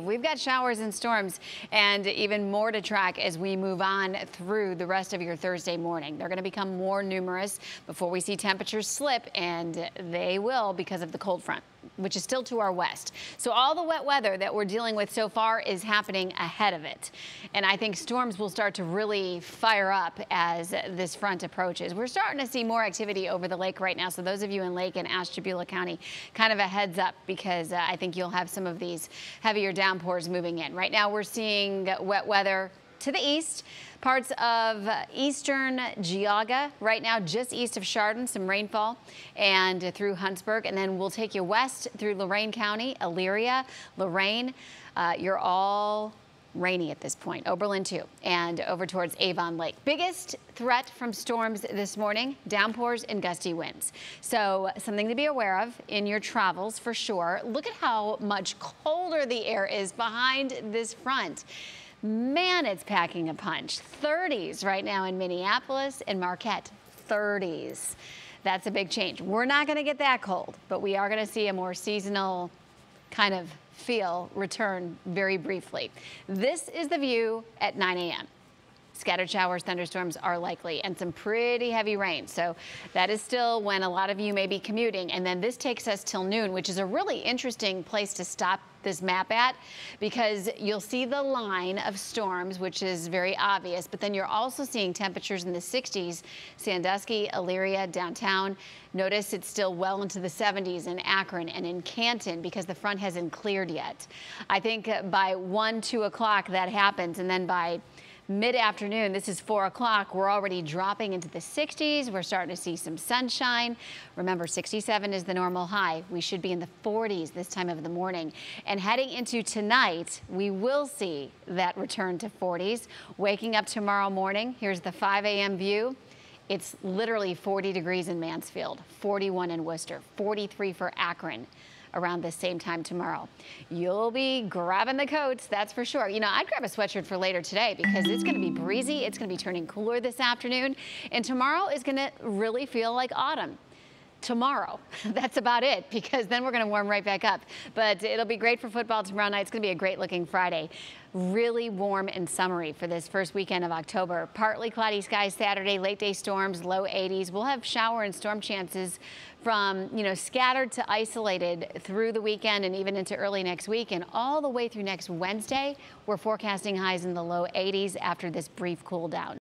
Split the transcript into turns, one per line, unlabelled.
We've got showers and storms and even more to track as we move on through the rest of your Thursday morning. They're going to become more numerous before we see temperatures slip, and they will because of the cold front, which is still to our west. So all the wet weather that we're dealing with so far is happening ahead of it. And I think storms will start to really fire up as this front approaches. We're starting to see more activity over the lake right now. So those of you in Lake and Ashtabula County, kind of a heads up, because I think you'll have some of these heavier downpours moving in. Right now we're seeing wet weather to the east, parts of eastern Geauga, right now just east of Chardon, some rainfall, and through Huntsburg. And then we'll take you west through Lorain County, Elyria, Lorain. You're all rainy at this point. Oberlin too, and over towards Avon Lake. Biggest threat from storms this morning, downpours and gusty winds. So something to be aware of in your travels for sure. Look at how much colder the air is behind this front. Man, it's packing a punch. 30s right now in Minneapolis and Marquette, 30s. That's a big change. We're not going to get that cold, but we are going to see a more seasonal kind of feel return very briefly. This is the view at 9 a.m. Scattered showers, thunderstorms are likely, and some pretty heavy rain. So that is still when a lot of you may be commuting. And then this takes us till noon, which is a really interesting place to stop this map at, because you'll see the line of storms, which is very obvious, but then you're also seeing temperatures in the 60s, Sandusky, Elyria, downtown. Notice it's still well into the 70s in Akron and in Canton because the front hasn't cleared yet. I think by 1, 2 o'clock that happens, and then by mid-afternoon, this is 4 o'clock, we're already dropping into the 60s. We're starting to see some sunshine. Remember, 67 is the normal high. We should be in the 40s this time of the morning. And heading into tonight, we will see that return to 40s. Waking up tomorrow morning, here's the 5 a.m. view. It's literally 40 degrees in Mansfield, 41 in Worcester, 43 for Akron around the same time tomorrow. You'll be grabbing the coats, that's for sure. You know, I'd grab a sweatshirt for later today because it's going to be breezy. It's going to be turning cooler this afternoon. And tomorrow is going to really feel like autumn. Tomorrow. That's about it, because then we're going to warm right back up. But it'll be great for football tomorrow night. It's going to be a great looking Friday. Really warm and summery for this first weekend of October. Partly cloudy skies Saturday, late day storms, low 80s. We'll have shower and storm chances from, scattered to isolated through the weekend and even into early next week, and all the way through next Wednesday. We're forecasting highs in the low 80s after this brief cool down.